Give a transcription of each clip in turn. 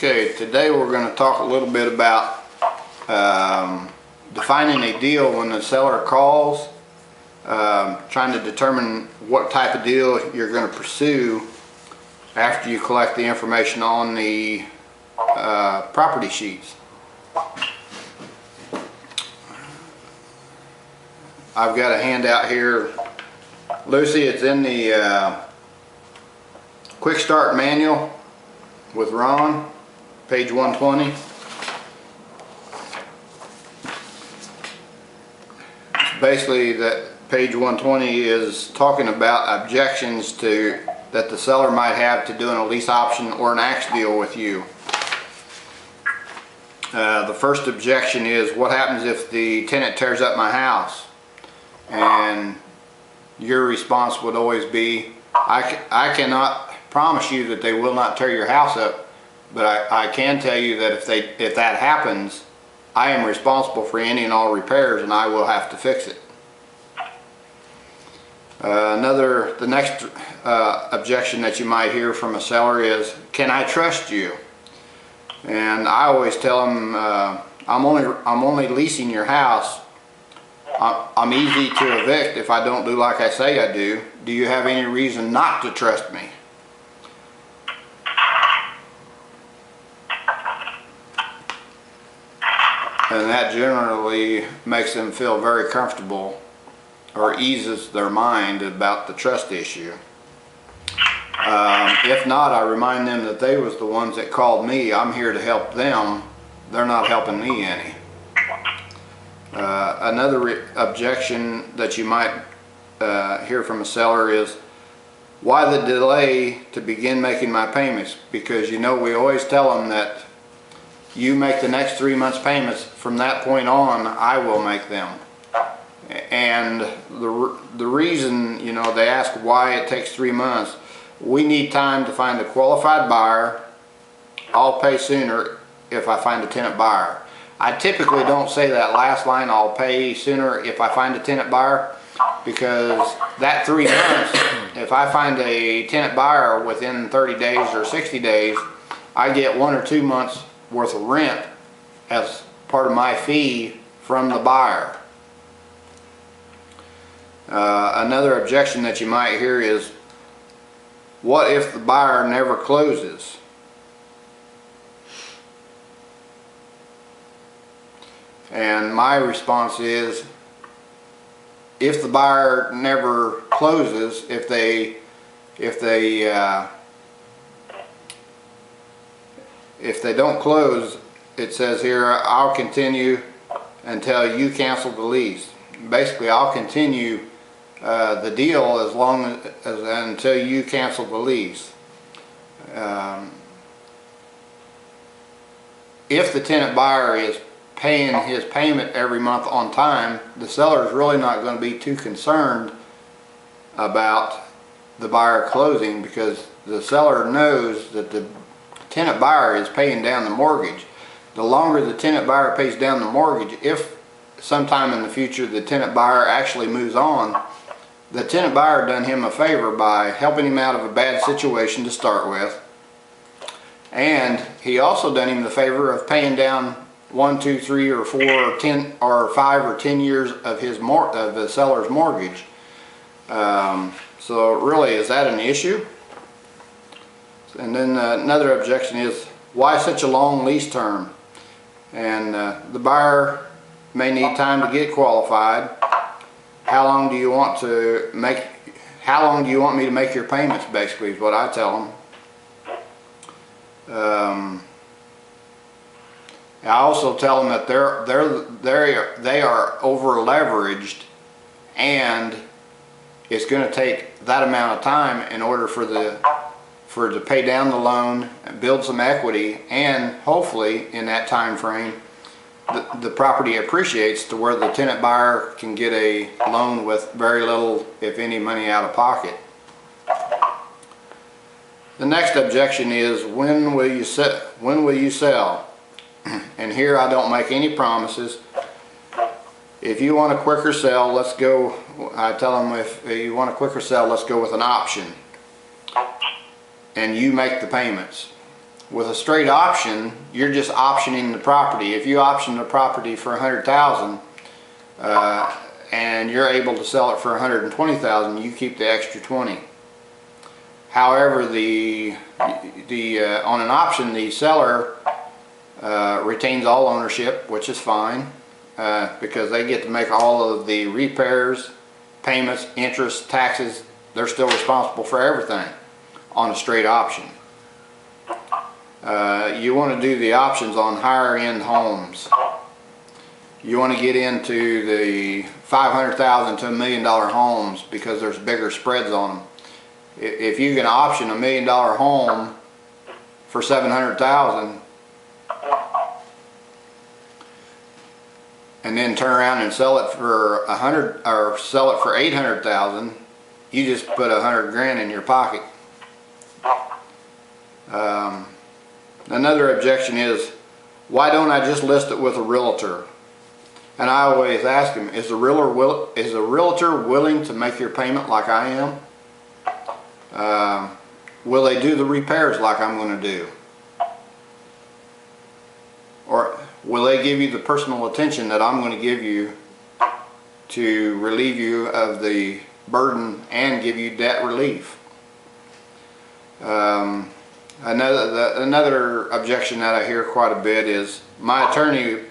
Okay, today we're going to talk a little bit about defining a deal when the seller calls, trying to determine what type of deal you're going to pursue after you collect the information on the property sheets. I've got a handout here, Lucy. It's in the Quick Start Manual with Ron, page 120. Basically, that page 120 is talking about objections that the seller might have to doing a lease option or an axe deal with you. The first objection is, what happens if the tenant tears up my house? And your response would always be, I cannot promise you that they will not tear your house up, but I can tell you that if that happens, I am responsible for any and all repairs, and I will have to fix it. The next objection that you might hear from a seller is, can I trust you? And I always tell them, I'm only leasing your house. I'm easy to evict if I don't do like I say I do. Do you have any reason not to trust me? And that generally makes them feel very comfortable, or eases their mind about the trust issue. If not, I remind them that they was the ones that called me. I'm here to help them. They're not helping me any. Another objection that you might hear from a seller is, why the delay to begin making my payments? Because, you know, we always tell them that you make the next 3 months payments. From that point on, I will make them. And the reason, you know, they ask why it takes 3 months. We need time to find a qualified buyer. I'll pay sooner if I find a tenant buyer. I typically don't say that last line, I'll pay sooner if I find a tenant buyer, because that 3 months, if I find a tenant buyer within 30 days or 60 days, I get 1 or 2 months worth of rent as part of my fee from the buyer. Another objection that you might hear is, what if the buyer never closes? And my response is, if the buyer never closes, if they don't close, it says here, I'll continue until you cancel the lease. Basically, I'll continue the deal as long as until you cancel the lease. If the tenant buyer is paying his payment every month on time, the seller is really not going to be too concerned about the buyer closing, because the seller knows that the tenant buyer is paying down the mortgage. The longer the tenant buyer pays down the mortgage, if sometime in the future the tenant buyer actually moves on, the tenant buyer done him a favor by helping him out of a bad situation to start with, and he also done him the favor of paying down 1, 2, 3, or 4, or 10, or 5 or 10 years of the seller's mortgage. So really, is that an issue? And then another objection is, why such a long lease term? And the buyer may need time to get qualified. How long do you want me to make your payments, basically, is what I tell them. I also tell them that they are over leveraged, and it's going to take that amount of time in order for to pay down the loan, build some equity, and hopefully in that time frame the property appreciates to where the tenant buyer can get a loan with very little, if any, money out of pocket. The next objection is, when will you sell? And here I don't make any promises. If you want a quicker sell, let's go. I tell them, if you want a quicker sell, let's go with an option, and you make the payments. With a straight option, you're just optioning the property. If you option the property for $100,000 and you're able to sell it for $120,000, you keep the extra 20. However, on an option, the seller retains all ownership, which is fine because they get to make all of the repairs, payments, interest, taxes. They're still responsible for everything on a straight option. You want to do the options on higher end homes. You want to get into the $500,000 to $1 million homes because there's bigger spreads on them. If you can option $1 million home for $700,000 and then turn around and sell it for $800,000, you just put $100,000 in your pocket. Another objection is, why don't I just list it with a realtor? And I always ask them, is the realtor willing to make your payment like I am? Will they do the repairs like I'm going to do? Or will they give you the personal attention that I'm going to give you to relieve you of the burden and give you debt relief? Another objection that I hear quite a bit is, my attorney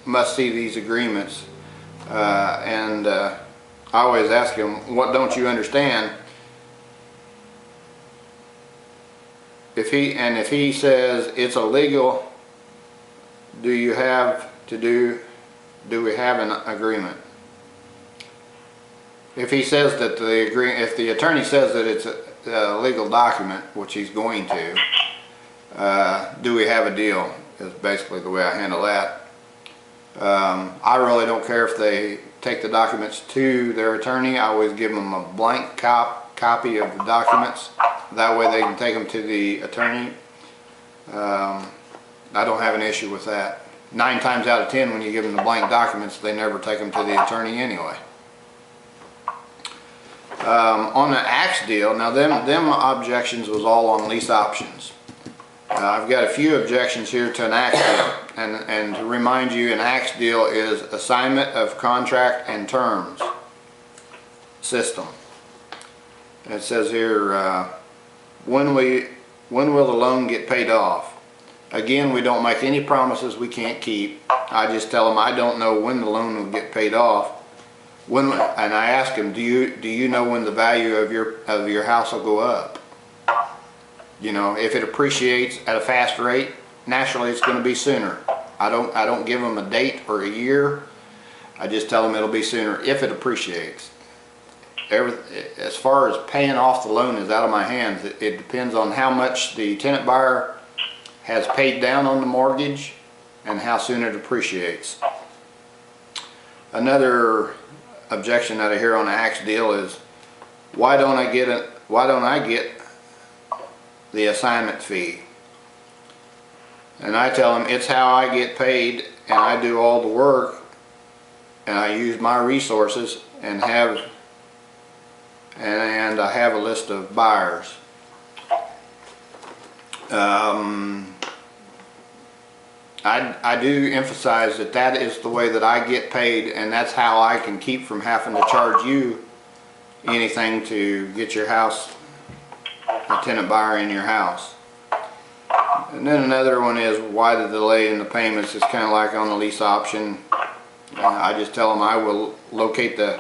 must see these agreements, and I always ask him, what don't you understand? If he says it's illegal, do we have an agreement? If he says that if the attorney says that it's a legal document, which he's going to, do we have a deal? Is basically the way I handle that. I really don't care if they take the documents to their attorney. I always give them a blank copy of the documents. That way they can take them to the attorney. I don't have an issue with that. 9 times out of 10, when you give them the blank documents, they never take them to the attorney anyway. On the axe deal, now them objections was all on lease options. I've got a few objections here to an axe deal, and to remind you, an axe deal is assignment of contract and terms system. And it says here, when will the loan get paid off? Again, we don't make any promises we can't keep. I just tell them I don't know when the loan will get paid off. And I ask them, do you know when the value of your house will go up? You know, if it appreciates at a fast rate, naturally it's going to be sooner. I don't give them a date or a year. I just tell them it'll be sooner if it appreciates. As far as paying off the loan is out of my hands. It depends on how much the tenant buyer has paid down on the mortgage and how soon it appreciates. Another objection that I hear on the axe deal is, why don't I get the assignment fee? And I tell them it's how I get paid, and I do all the work, and I use my resources, and I have a list of buyers. I do emphasize that is the way that I get paid, and that's how I can keep from having to charge you anything to get your house, a tenant buyer in your house. And then another one is, why the delay in the payments? Is kind of like on the lease option. I just tell them I will locate a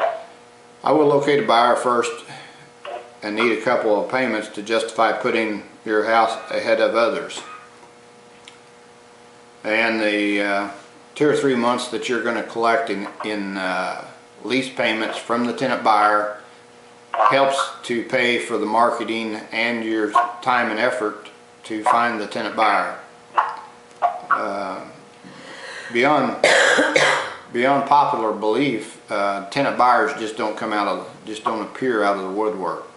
buyer first and need a couple of payments to justify putting your house ahead of others. And the 2 or 3 months that you're going to collect in lease payments from the tenant buyer helps to pay for the marketing and your time and effort to find the tenant buyer. Beyond popular belief, tenant buyers just don't appear out of the woodwork.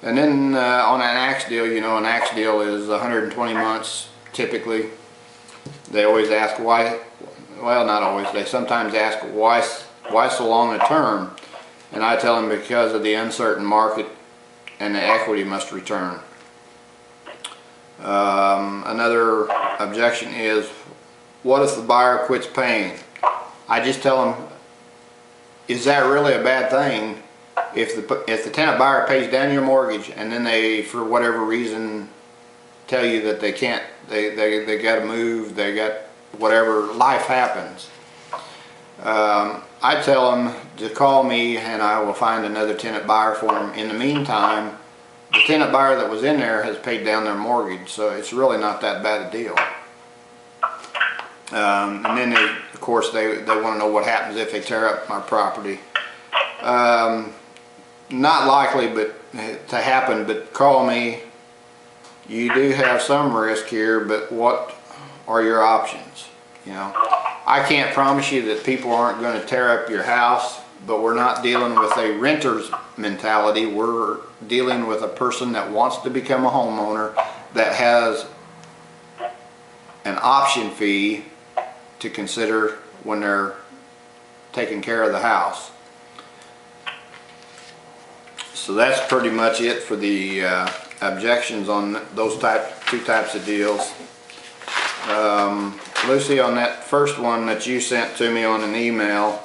And then on an axe deal, you know, an axe deal is 120 months typically. They always ask why. Well, not always. They sometimes ask why so long a term, and I tell them because of the uncertain market and the equity must return. Another objection is, what if the buyer quits paying? I just tell them, is that really a bad thing? If the tenant buyer pays down your mortgage and then they, for whatever reason, tell you that they can't, they got to move, they got whatever, life happens. I tell them to call me and I will find another tenant buyer for them. In the meantime, the tenant buyer that was in there has paid down their mortgage, so it's really not that bad a deal. And then of course they want to know what happens if they tear up my property. Not likely to happen, but call me. You do have some risk here, but what are your options? You know, I can't promise you that people aren't going to tear up your house, but we're not dealing with a renter's mentality. We're dealing with a person that wants to become a homeowner, that has an option fee to consider when they're taking care of the house. So that's pretty much it for the objections on those two types of deals. Lucy, on that first one that you sent to me on an email,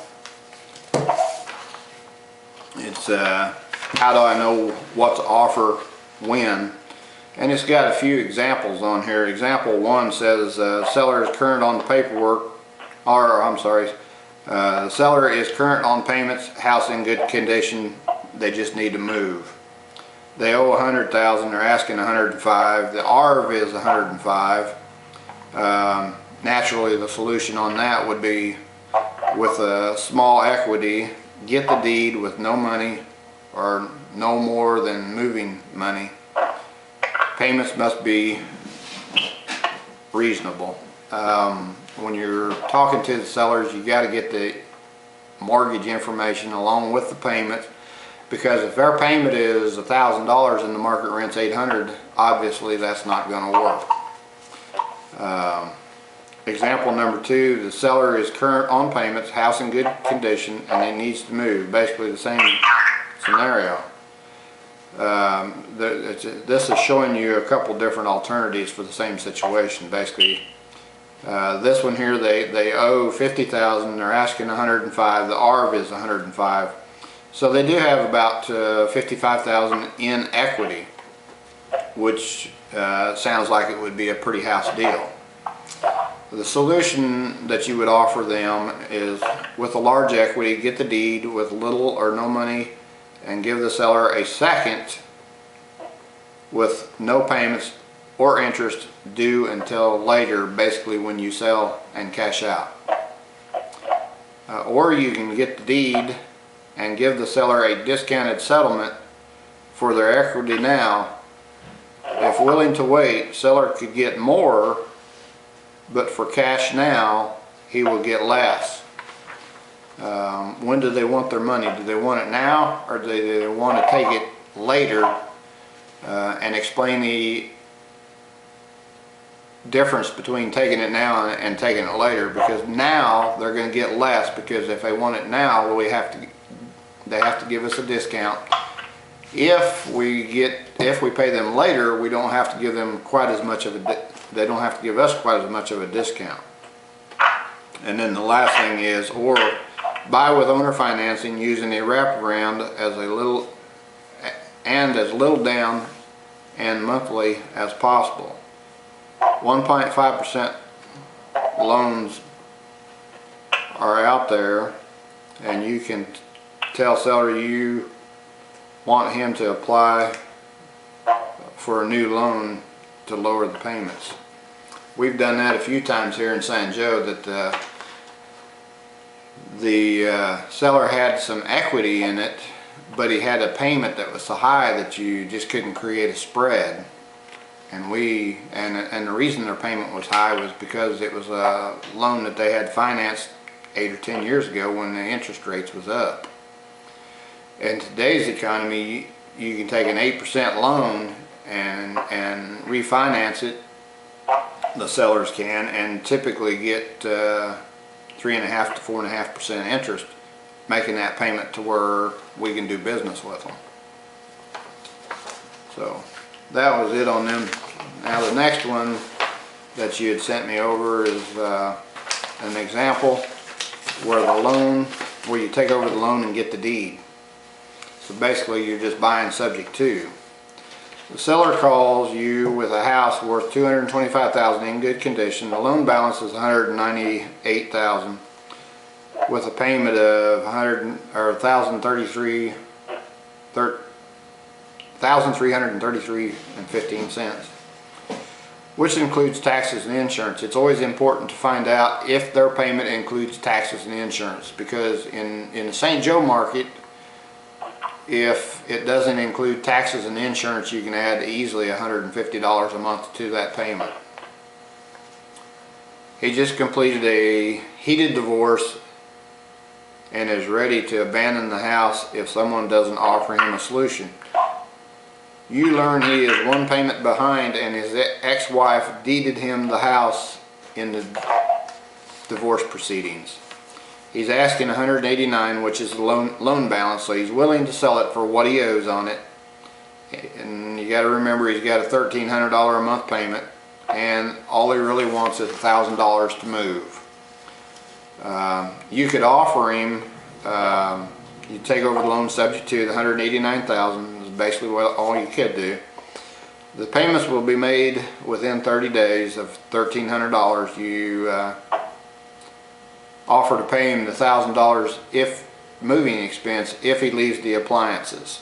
it's how do I know what to offer when? And it's got a few examples on here. Example 1 says seller is current on the paperwork, or I'm sorry, the seller is current on payments, house in good condition, they just need to move. They owe $100,000, they're asking $105,000. The ARV is $105,000. Naturally, the solution on that would be, with a small equity, get the deed with no money or no more than moving money. Payments must be reasonable. When you're talking to the sellers, you got to get the mortgage information along with the payments, because if their payment is $1,000 and the market rent's $800, obviously that's not going to work. Example number 2, the seller is current on payments, house in good condition, and it needs to move. Basically the same scenario. This is showing you a couple different alternatives for the same situation. Basically, this one here, they owe $50,000, they're asking $105,000. The ARV is $105,000. So they do have about $55,000 in equity, which sounds like it would be a pretty house deal. The solution that you would offer them is, with a large equity, get the deed with little or no money and give the seller a second with no payments or interest due until later, basically when you sell and cash out. Or you can get the deed and give the seller a discounted settlement for their equity now. If willing to wait, seller could get more, but for cash now, he will get less. When do they want their money? Do they want it now, or do they want to take it later? And explain the difference between taking it now and taking it later, because now they're going to get less, because if they want it now, well, they have to give us a discount. If we pay them later, we don't have to give them quite as much of they don't have to give us quite as much of a discount. And then the last thing is, or buy with owner financing using a wraparound as little down and monthly as possible. 1.5% loans are out there, and you can tell seller you want him to apply for a new loan to lower the payments. We've done that a few times here in San Joe, that the seller had some equity in it, but he had a payment that was so high that you just couldn't create a spread. And the reason their payment was high was because it was a loan that they had financed 8 or 10 years ago when the interest rates was up. In today's economy, you can take an 8% loan and refinance it, the sellers can, and typically get 3.5 to 4.5% interest, making that payment to where we can do business with them. So that was it on them Now the next one that you had sent me over is an example where you take over the loan and get the deed. So basically you're just buying subject to. The seller calls you with a house worth $225,000 in good condition. The loan balance is $198,000 with a payment of $1,333.15, which includes taxes and insurance. It's always important to find out if their payment includes taxes and insurance, because in the St. Joe market, if it doesn't include taxes and insurance, you can add easily $150 a month to that payment. He just completed a heated divorce and is ready to abandon the house if someone doesn't offer him a solution. You learn he is one payment behind and his ex-wife deeded him the house in the divorce proceedings. He's asking $189,000, which is the loan balance, so he's willing to sell it for what he owes on it. And you got to remember, he's got a $1,300 a month payment, and all he really wants is $1,000 to move. You could offer him, you take over the loan subject to the $189,000 is basically all you could do. The payments will be made within 30 days of $1,300. You offer to pay him the $1,000 if moving expense if he leaves the appliances.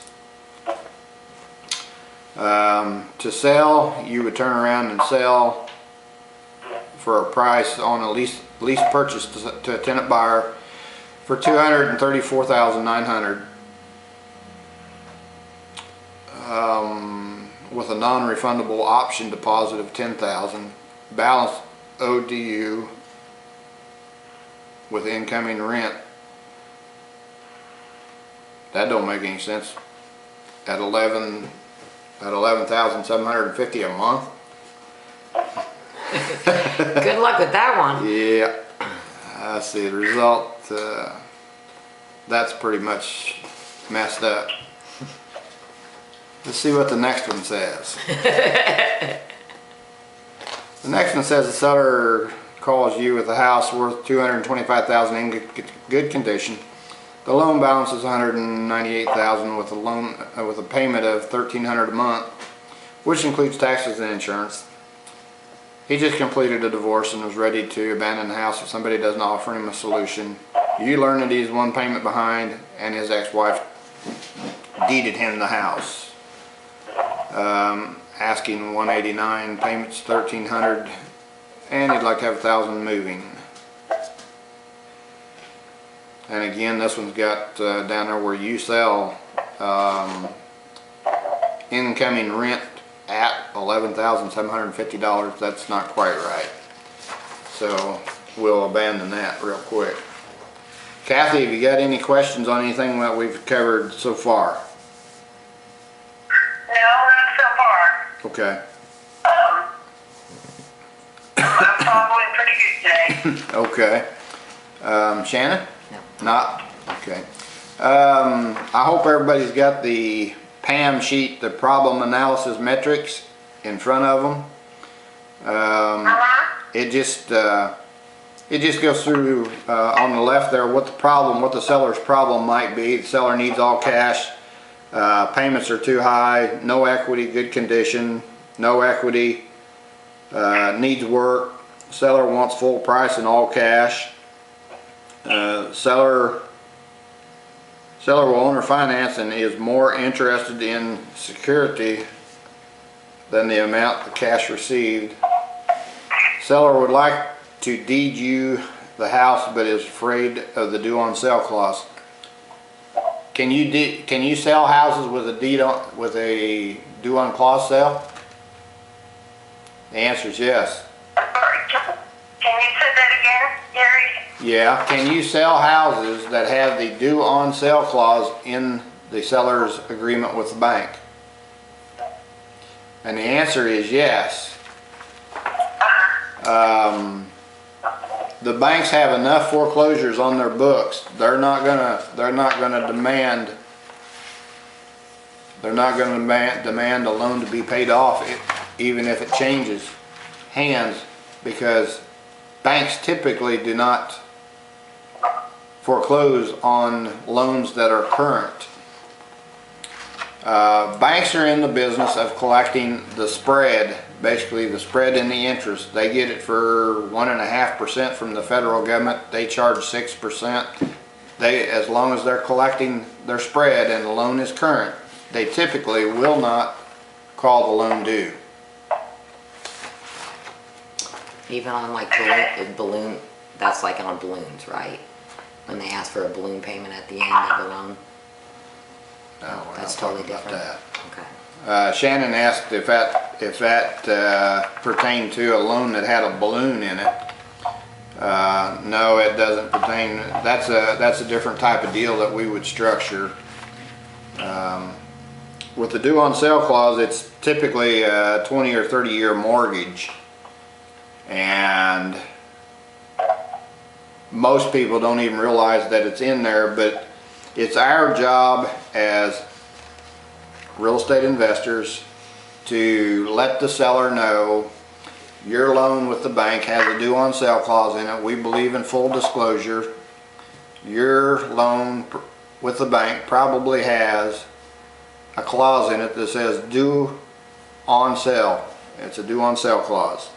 To sell, you would turn around and sell for a price on a lease purchase to a tenant buyer for $234,900 with a non-refundable option deposit of $10,000, balance owed to you with incoming rent. That don't make any sense at $11,750 a month. Good luck with that one. Yeah, I see the result. That's pretty much messed up. Let's see what the next one says. The next one says the seller calls you with a house worth $225,000 in good condition. The loan balance is $198,000 with a payment of $1,300 a month, which includes taxes and insurance. He just completed a divorce and was ready to abandon the house if somebody doesn't offer him a solution. You learn that he's one payment behind and his ex-wife deeded him the house. Asking $189,000, payments $1,300, and he'd like to have $1,000 moving. And again, this one's got down there where you sell incoming rent at $11,750. That's not quite right. So we'll abandon that real quick. Kathy, have you got any questions on anything that we've covered so far? No, not so far. Okay. I'm following pretty good today. Okay. Shannon? No. Not? Okay. I hope everybody's got the PAM sheet, the problem analysis metrics, in front of them. It just goes through on the left there what the seller's problem might be. The seller needs all cash. Payments are too high. No equity, good condition. No equity. Needs work. Seller wants full price and all cash. Seller will owner finance and is more interested in security than the amount the cash received. Seller would like to deed you the house but is afraid of the due on sale clause. Can you sell houses with a due on clause sale? The answer is yes. Can you say that again, Gary? Yeah. Can you sell houses that have the due on sale clause in the seller's agreement with the bank? And the answer is yes. The banks have enough foreclosures on their books. They're not gonna demand a loan to be paid off even if it changes hands, because banks typically do not foreclose on loans that are current. Banks are in the business of collecting the spread, basically the spread in the interest. They get it for 1.5% from the federal government. They charge 6%. As long as they're collecting their spread and the loan is current, they typically will not call the loan due. Even on like balloon, that's like on balloons, right? When they ask for a balloon payment at the end of the loan. No, we're That's not talking totally about different. that. Okay. Shannon asked if that pertained to a loan that had a balloon in it. No, it doesn't pertain. That's a different type of deal that we would structure. With the due on sale clause, it's typically a 20 or 30 year mortgage, and most people don't even realize that it's in there, but it's our job as real estate investors to let the seller know your loan with the bank has a due on sale clause in it. We believe in full disclosure. Your loan with the bank probably has a clause in it that says due on sale. It's a due on sale clause.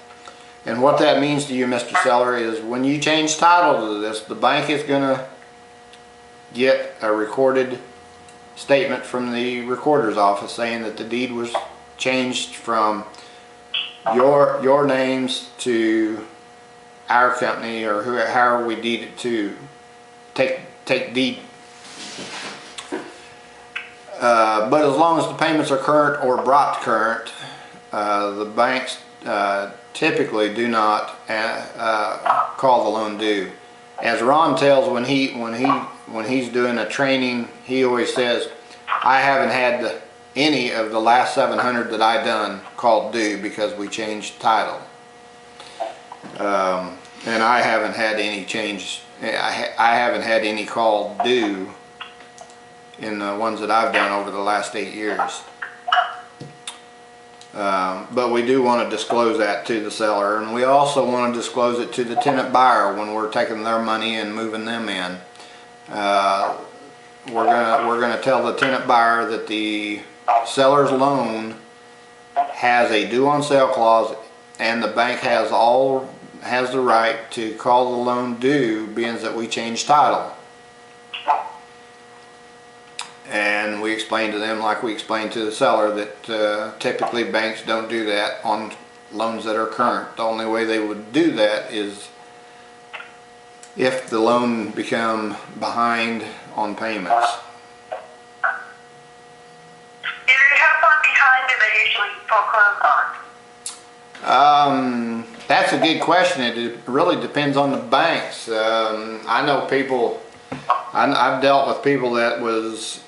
And what that means to you, Mr. Seller, is when you change title to this, the bank is going to get a recorded statement from the recorder's office saying that the deed was changed from your names to our company, or however we deed it to take deed. But as long as the payments are current or brought to current, the banks typically do not call the loan due. As Ron tells when he's doing a training, he always says, I haven't had any of the last 700 that I done called due because we changed title. And I haven't had any change. I haven't had any called due in the ones that I've done over the last 8 years. But we do want to disclose that to the seller, and we also want to disclose it to the tenant buyer when we're taking their money and moving them in. We're gonna tell the tenant buyer that the seller's loan has a due on sale clause, and the bank has the right to call the loan due, being that we changed title. And we explain to them, like we explained to the seller, that typically banks don't do that on loans that are current. The only way they would do that is if the loan become behind on payments. How far behind do they usually foreclose on? That's a good question. It really depends on the banks. I know people, I've dealt with people that was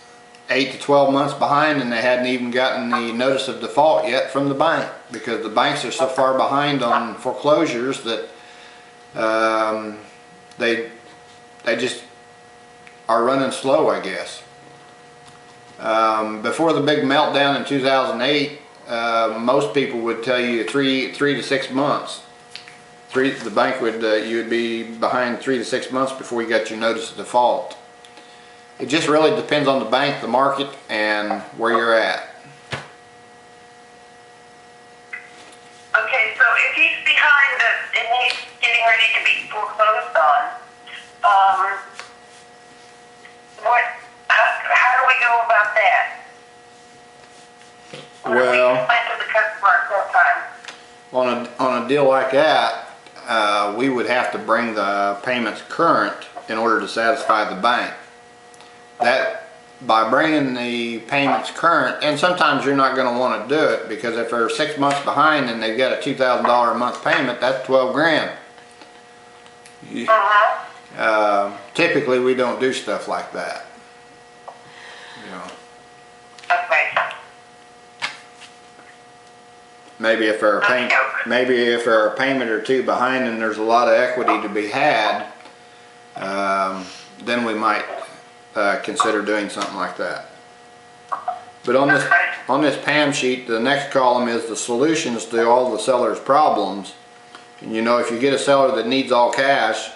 8 to 12 months behind, and they hadn't even gotten the notice of default yet from the bank, because the banks are so far behind on foreclosures that they just are running slow, I guess. Before the big meltdown in 2008, most people would tell you 3 to 6 months. The bank would you would be behind 3 to 6 months before you got your notice of default. It just really depends on the bank, the market, and where you're at. Okay, so if he's behind and he's getting ready to be foreclosed on, how do we go about that? What do we Well, explain to the customer at that time? on a deal like that, we would have to bring the payments current in order to satisfy the bank. That by bringing the payments current, and sometimes you're not going to want to do it, because if they're 6 months behind and they've got a $2,000 a month payment, that's 12 grand. Typically we don't do stuff like that. You know, Okay. maybe if they're a payment or two behind and there's a lot of equity to be had, then we might consider doing something like that. But on this Okay. on this PAM sheet, the next column is the solutions to all the seller's problems. And you know, if you get a seller that needs all cash,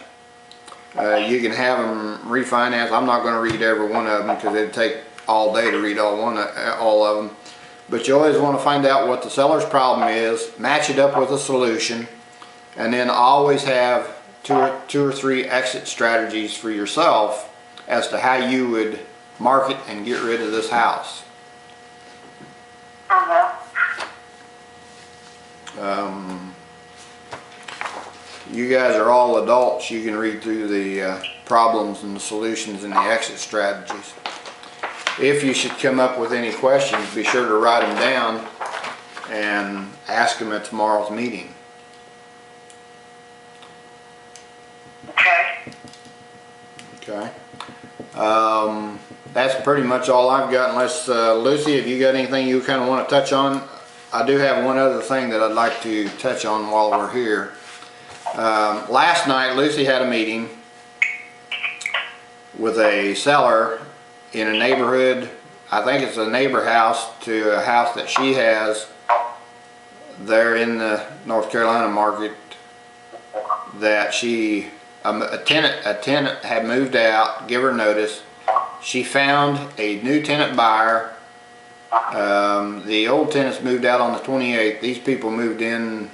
you can have them refinance. I'm not going to read every one of them because it'd take all day to read all of them. But you always want to find out what the seller's problem is, match it up with a solution, and then always have two or three exit strategies for yourself as to how you would market and get rid of this house. You guys are all adults. You can read through the problems and the solutions and the exit strategies. If you should come up with any questions, be sure to write them down and ask them at tomorrow's meeting. Okay. Okay. That's pretty much all I've got, unless Lucy, have you got anything you kind of want to touch on? I do have one other thing that I'd like to touch on while we're here. Last night Lucy had a meeting with a seller in a neighborhood. I think it's a neighbor house to a house that she has there in the North Carolina market, that a tenant had moved out, give her notice. She found a new tenant buyer. The old tenants moved out on the 28th. These people moved in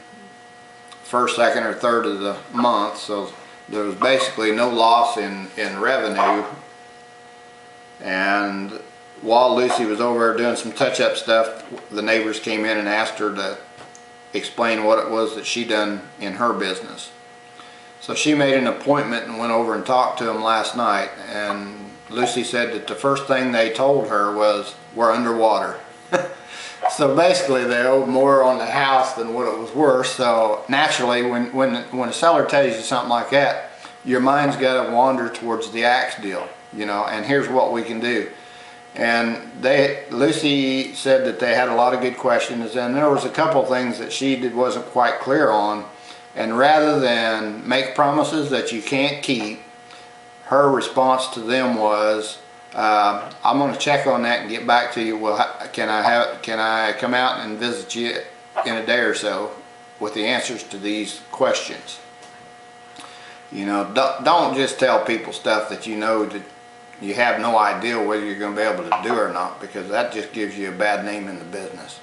first, second, or third of the month, so there was basically no loss in revenue. And while Lucy was over there doing some touch-up stuff, the neighbors came in and asked her to explain what it was that she done in her business. So she made an appointment and went over and talked to them last night, and Lucy said that the first thing they told her was, we're underwater. So basically they owed more on the house than what it was worth. So naturally, when a seller tells you something like that, your mind's got to wander towards the axe deal, you know, and here's what we can do. And Lucy said that they had a lot of good questions, and there was a couple of things that she wasn't quite clear on. And rather than make promises that you can't keep, her response to them was, I'm going to check on that and get back to you. Well, can I come out and visit you in a day or so with the answers to these questions? You know, don't just tell people stuff that you know that you have no idea whether you're going to be able to do or not, because that just gives you a bad name in the business.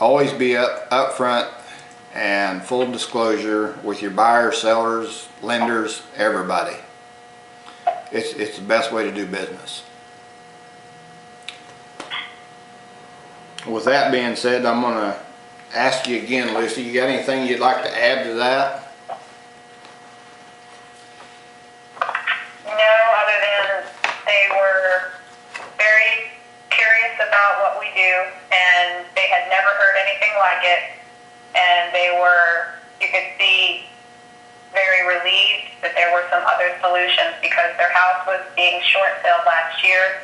Always be up front and full disclosure with your buyers, sellers, lenders, everybody. It's the best way to do business. With that being said, I'm going to ask you again, Lucy, you got anything you'd like to add to that? No, other than they were very curious about what we do, and they had never heard anything like it, and they were, you could see, very relieved that there were some other solutions, because their house was being short sale last year,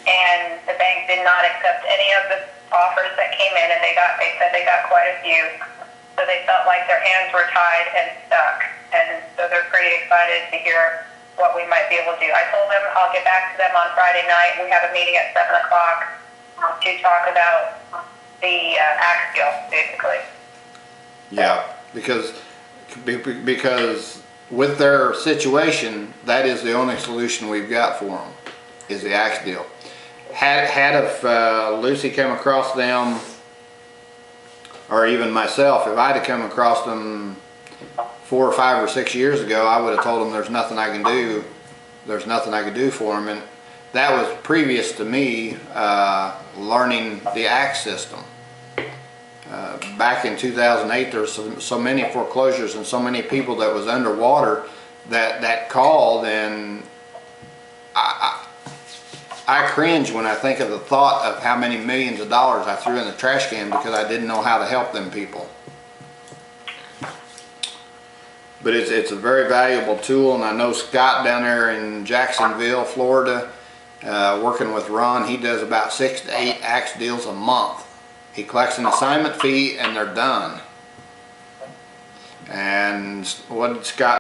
and the bank did not accept any of the offers that came in, and they said they got quite a few, so they felt like their hands were tied and stuck, and so they're pretty excited to hear what we might be able to do. I told them I'll get back to them on Friday night. We have a meeting at 7 o'clock to talk about the axe deal, basically. Yeah, because with their situation, that is the only solution we've got for them, is the axe deal. If Lucy came across them, or even myself, if I'd have come across them 4 or 5 or 6 years ago, I would have told them there's nothing I can do. There's nothing I could do for them, and that was previous to me learning the axe system. Back in 2008, there was so many foreclosures and so many people that was underwater that called, and I cringe when I think of the thought of how many millions of dollars I threw in the trash can because I didn't know how to help them people. But it's a very valuable tool, and I know Scott down there in Jacksonville, Florida, working with Ron, he does about 6 to 8 axe deals a month. He collects an assignment fee and they're done. And what did Scott